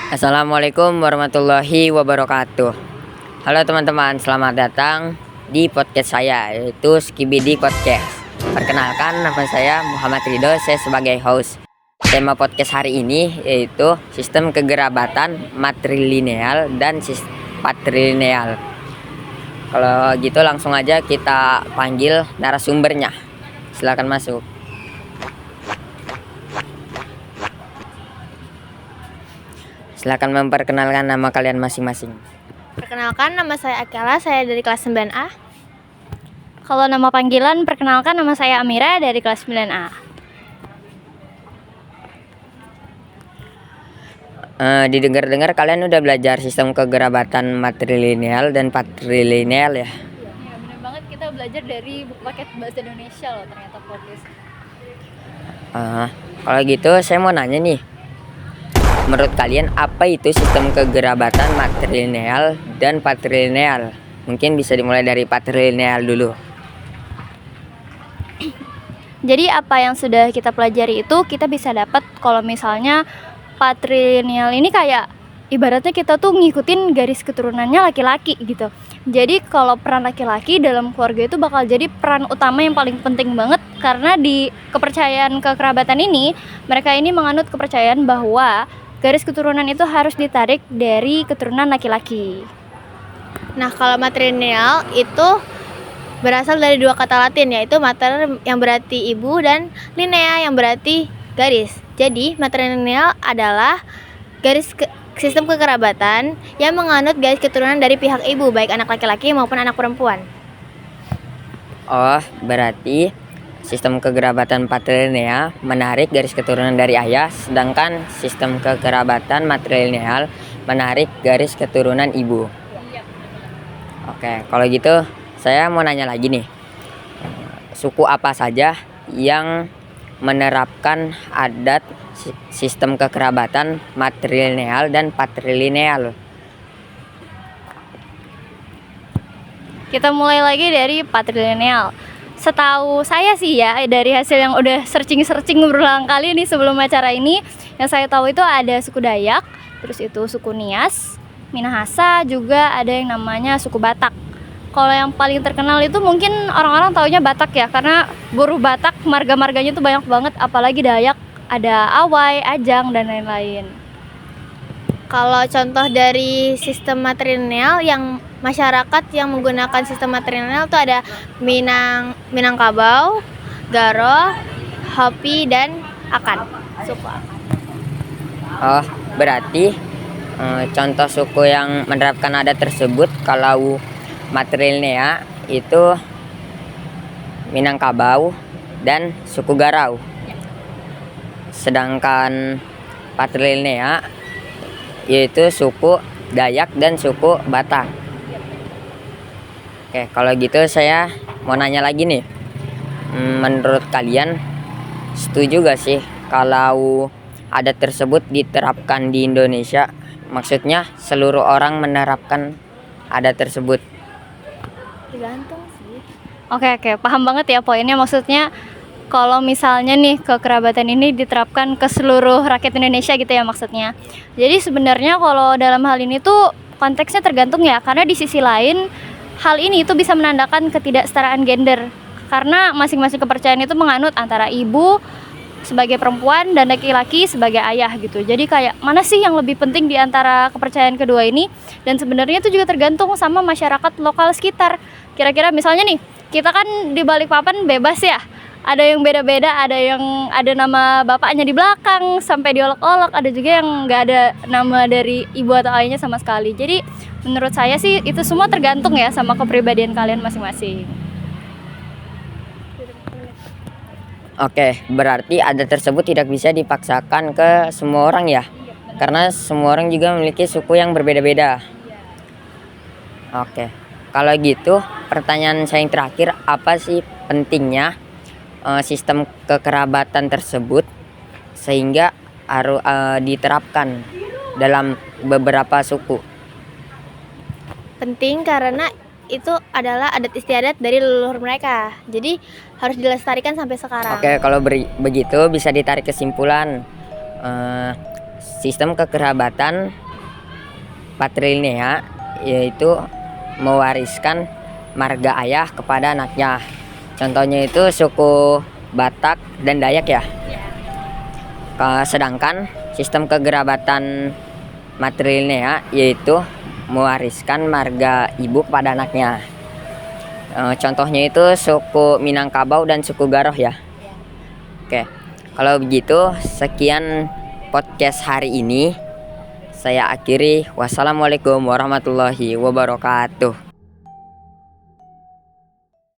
Assalamualaikum warahmatullahi wabarakatuh. Halo teman-teman, selamat datang di podcast saya, yaitu Skibidi Podcast. Perkenalkan, nama saya Muhammad Ridho, saya sebagai host. Tema podcast hari ini yaitu sistem kekerabatan matrilineal dan patrilineal. Kalau gitu langsung aja kita panggil narasumbernya. Silakan masuk. Silakan memperkenalkan nama kalian masing-masing. Perkenalkan, nama saya Akela, saya dari kelas 9A. Kalau nama panggilan, perkenalkan, nama saya Amira dari kelas 9A. Didengar-dengar kalian udah belajar sistem kekerabatan matrilineal dan patrilineal ya? Iya, benar banget, kita belajar dari buku paket bahasa Indonesia loh ternyata podcast. Kalau gitu saya mau nanya nih, menurut kalian apa itu sistem kekerabatan matrilineal dan patrilineal? Mungkin bisa dimulai dari patrilineal dulu. Jadi apa yang sudah kita pelajari itu kita bisa dapat kalau misalnya patrilineal ini kayak ibaratnya kita tuh ngikutin garis keturunannya laki-laki gitu. Jadi kalau peran laki-laki dalam keluarga itu bakal jadi peran utama yang paling penting banget, karena di kepercayaan kekerabatan ini mereka ini menganut kepercayaan bahwa garis keturunan itu harus ditarik dari keturunan laki-laki. Nah, kalau matrilineal itu berasal dari dua kata Latin, yaitu mater yang berarti ibu dan linea yang berarti garis. Jadi, matrilineal adalah sistem kekerabatan yang menganut garis keturunan dari pihak ibu, baik anak laki-laki maupun anak perempuan. Oh, berarti sistem kekerabatan patrilineal menarik garis keturunan dari ayah, sedangkan sistem kekerabatan matrilineal menarik garis keturunan ibu. Oke, kalau gitu saya mau nanya lagi nih. Suku apa saja yang menerapkan adat sistem kekerabatan matrilineal dan patrilineal? Kita mulai lagi dari patrilineal. Setahu saya sih ya, dari hasil yang udah searching berulang kali nih sebelum acara ini, yang saya tahu itu ada suku Dayak, terus itu suku Nias, Minahasa, juga ada yang namanya suku Batak. Kalau yang paling terkenal itu mungkin orang-orang taunya Batak ya, karena buruh Batak marga-marganya tuh banyak banget, apalagi Dayak ada Awai, Ajang, dan lain-lain. Kalau contoh dari sistem matrilineal yang masyarakat yang menggunakan sistem matrilineal itu ada Minangkabau, Garo, Hopi, dan Akan. Suku Akan. Oh, berarti contoh suku yang menerapkan adat tersebut kalau matrilineal itu Minangkabau dan suku Garau. Sedangkan patrilineal yaitu suku Dayak dan suku Batak. Oke, kalau gitu saya mau nanya lagi nih. Menurut kalian setuju gak sih kalau adat tersebut diterapkan di Indonesia? Maksudnya seluruh orang menerapkan adat tersebut. Tergantung sih. Oke, paham banget ya poinnya. Maksudnya kalau misalnya nih kekerabatan ini diterapkan ke seluruh rakyat Indonesia gitu ya maksudnya. Jadi sebenarnya kalau dalam hal ini tuh konteksnya tergantung ya, karena di sisi lain hal ini itu bisa menandakan ketidaksetaraan gender, karena masing-masing kepercayaan itu menganut antara ibu sebagai perempuan dan laki-laki sebagai ayah gitu. Jadi kayak mana sih yang lebih penting di antara kepercayaan kedua ini? Dan sebenarnya itu juga tergantung sama masyarakat lokal sekitar. Kira-kira misalnya nih, kita kan di Balikpapan bebas ya. Ada yang beda-beda, ada yang ada nama bapaknya di belakang sampai diolok-olok, ada juga yang nggak ada nama dari ibu atau ayahnya sama sekali. Jadi menurut saya sih itu semua tergantung ya sama kepribadian kalian masing-masing. Oke, berarti adat tersebut tidak bisa dipaksakan ke semua orang ya? Karena semua orang juga memiliki suku yang berbeda-beda. Oke, kalau gitu pertanyaan saya yang terakhir, apa sih pentingnya sistem kekerabatan tersebut sehingga harus diterapkan dalam beberapa suku? Penting karena itu adalah adat istiadat dari leluhur mereka, jadi harus dilestarikan sampai sekarang. Oke, kalau begitu bisa ditarik kesimpulan Sistem kekerabatan patrilineal yaitu mewariskan marga ayah kepada anaknya. Contohnya itu suku Batak dan Dayak ya. Sedangkan sistem kekerabatan matrilineal yaitu mewariskan marga ibu kepada anaknya. Contohnya itu suku Minangkabau dan suku Garoh ya. Oke, kalau begitu sekian podcast hari ini. Saya akhiri. Wassalamualaikum warahmatullahi wabarakatuh.